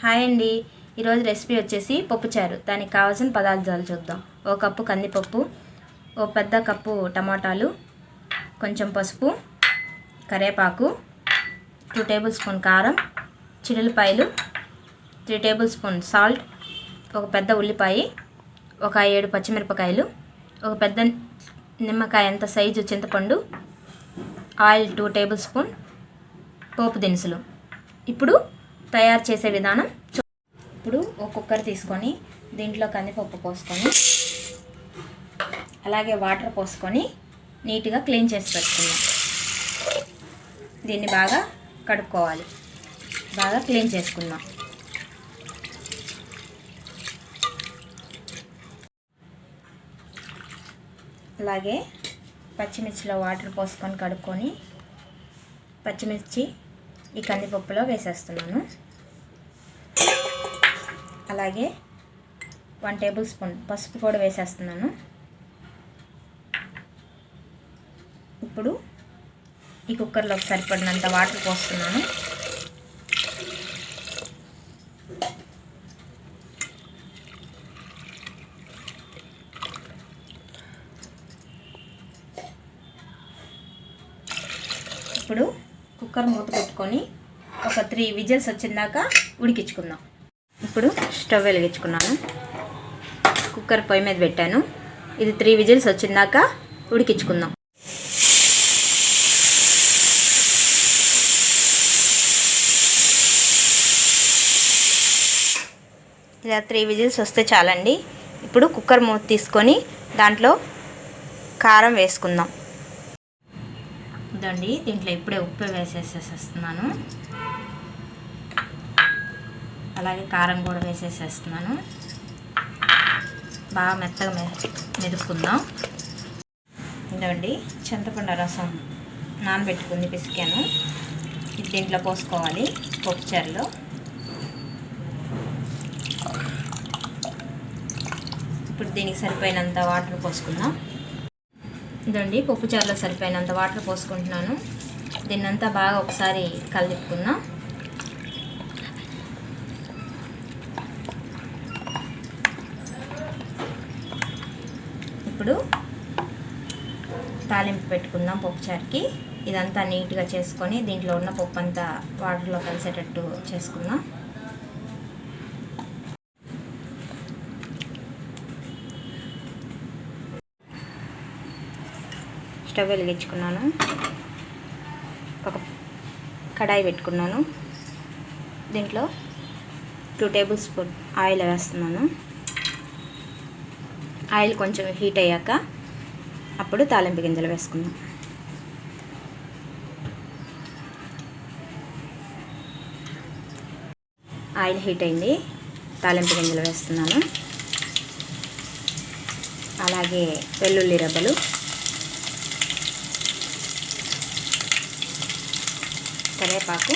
Hi అండి. ఈరోజు recipe వచ్చేసి పప్పుచారు. దానికి కావాల్సిన పదార్థాలు చూద్దాం. ఒక కప్పు కందిపప్పు, ఒక పెద్ద కప్పు టమాటాలు, కొంచెం పసుపు, కరివేపాకు, 2 టేబుల్ స్పూన్ కారం, చిల్లిపాయలు, 3 టేబుల్ స్పూన్ సాల్ట్, ఒక పెద్ద ఉల్లిపాయ, ఒక 7 పచ్చిమిరపకాయలు, ఒక పెద్ద నిమ్మకాయ అంత సైజు చింతపండు, ఆయిల్ 2 టేబుల్ స్పూన్, పోపు దినుసులు. ఇప్పుడు తయారు చేసే విధానం. ఇప్పుడు ఒక కుక్కర్ తీసుకొని దీంట్లో కందిపప్పు పోసుకొని అలాగే వాటర్ పోసుకొని నీట్గా క్లీన్ చేసి పెట్టుకుందాం. దీన్ని బాగా కడుక్కోవాలి, బాగా క్లీన్ చేసుకుందాం. అలాగే పచ్చిమిర్చిలో వాటర్ పోసుకొని కడుక్కొని పచ్చిమిర్చి ఈ కందిపప్పులో వేసేస్తున్నాను. అలాగే 1 టేబుల్ స్పూన్ పసుపు కూడా వేసేస్తున్నాను. ఇప్పుడు ఈ కుక్కర్లోకి సరిపడినంత వాటర్ పోస్తున్నాను. ఇప్పుడు కుక్కర్ మూత పెట్టుకొని ఒక 3 విజిల్స్ వచ్చిందాక ఉడికించుకుందాం. ఇప్పుడు స్టవ్ వెలిగించుకున్నాను, కుక్కర్ పొయ్యి మీద పెట్టాను. ఇది 3 విజిల్స్ వచ్చిందాక ఉడికించుకుందాం. ఇలా 3 విజిల్స్ వస్తే చాలండి. ఇప్పుడు కుక్కర్ మూత తీసుకొని దాంట్లో కారం వేసుకుందాం. ఇదండి, దీంట్లో ఇప్పుడే ఉప్పు వేసేసేస్తున్నాను. అలాగే కారం కూడా వేసేసేస్తున్నాను. బాగా మెత్తగా మెదుపుకుందాం. ఇదండి, చింతపండు రసం నానబెట్టుకుంది, పిసికాను. ఇది దీంట్లో పోసుకోవాలి పప్పుచారులో. ఇప్పుడు దీనికి సరిపోయినంత వాటర్ పోసుకుందాం. ఇదండి, పప్పుచారులో సరిపోయినంత వాటర్ పోసుకుంటున్నాను. దీన్నంతా బాగా ఒకసారి కలిపుకుందాం. ఇప్పుడు తాలింపు పెట్టుకుందాం పప్పుచారుకి. ఇదంతా నీట్గా చేసుకొని దీంట్లో ఉన్న పప్పు అంతా వాటర్లో కలిసేటట్టు చేసుకుందాం. స్టవ్ వెలిగించుకున్నాను, ఒక కడాయి పెట్టుకున్నాను. దీంట్లో 2 టేబుల్ స్పూన్ ఆయిల్ వేస్తున్నాను. ఆయిల్ కొంచెం హీట్ అయ్యాక అప్పుడు తాలింపు గింజలు వేసుకుందాం. ఆయిల్ హీట్ అయింది, తాలింపు గింజలు వేస్తున్నాను. అలాగే వెల్లుల్లి రెబ్బలు, కరివేపాకు,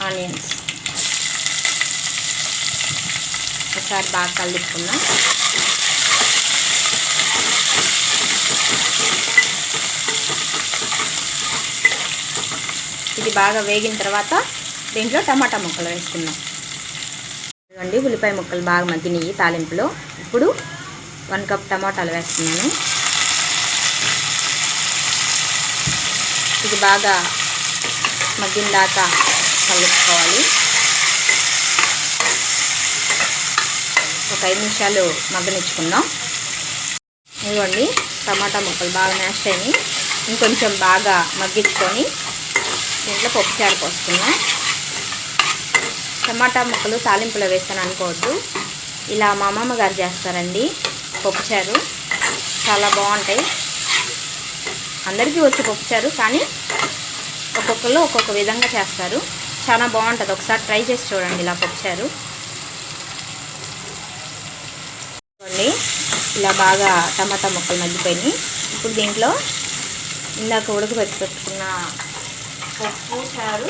ఆనియన్స్ ఒకసారి బాగా కలుపుకుందాం. ఇది బాగా వేగిన తర్వాత దీంట్లో టమాటా ముక్కలు వేసుకుందాం. ఇవ్వండి, ఉల్లిపాయ ముక్కలు బాగా మగ్గినాయి తాలింపులో. ఇప్పుడు 1 కప్ టమాటాలు వేస్తున్నాను. ఇది బాగా మగ్గిన దాకా కలుపుకోవాలి. ఒక 5 నిమిషాలు మగ్గనిచ్చుకుందాం. ఇదిగోండి, టమాటా ముక్కలు బాగా మ్యాష్ అయినాయి. ఇంకొంచెం బాగా మగ్గించుకొని దీంట్లో పప్పుచారు పోసుకుందాం. టమాటా ముక్కలు తాలింపులో వేస్తాను అనుకోవద్దు, ఇలా మా అమ్మమ్మ గారు చేస్తారండి పప్పుచారు. చాలా బాగుంటాయి. అందరికీ వచ్చి పప్పుచారు, కానీ ఒక్కొక్కరు ఒక్కొక్క విధంగా చేస్తారు. చాలా బాగుంటుంది, ఒకసారి ట్రై చేసి చూడండి ఇలా పప్పుచారు. ఇలా బాగా టమాటా ముక్కలు మగ్గిపోయినాయి. ఇప్పుడు దీంట్లో ఇందాక ఉడకబెట్టుకున్న పప్పు చారు,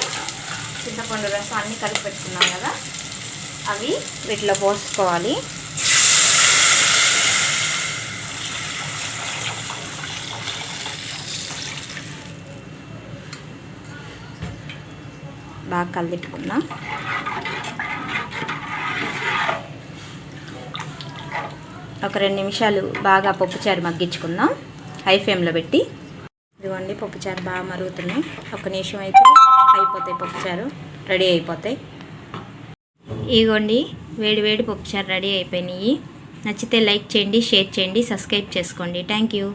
చింతపండు రసం అన్నీ కలిపి పెట్టుకున్నాం కదా, అవి వీటిలో పోసుకోవాలి. బాగా కలిపెట్టుకుందాం. ఒక 2 నిమిషాలు బాగా పప్పుచారు మగ్గించుకుందాం హై ఫ్లేమ్లో పెట్టి. ఇదిగోండి పప్పుచారు బాగా మరుగుతున్నాయి. 1 నిమిషం అయితే అయిపోతాయి, పప్పుచారు రెడీ అయిపోతాయి. ఇదిగోండి వేడి వేడి పప్పుచారు రెడీ అయిపోయినాయి. నచ్చితే లైక్ చేయండి, షేర్ చేయండి, సబ్స్క్రైబ్ చేసుకోండి. Thank you.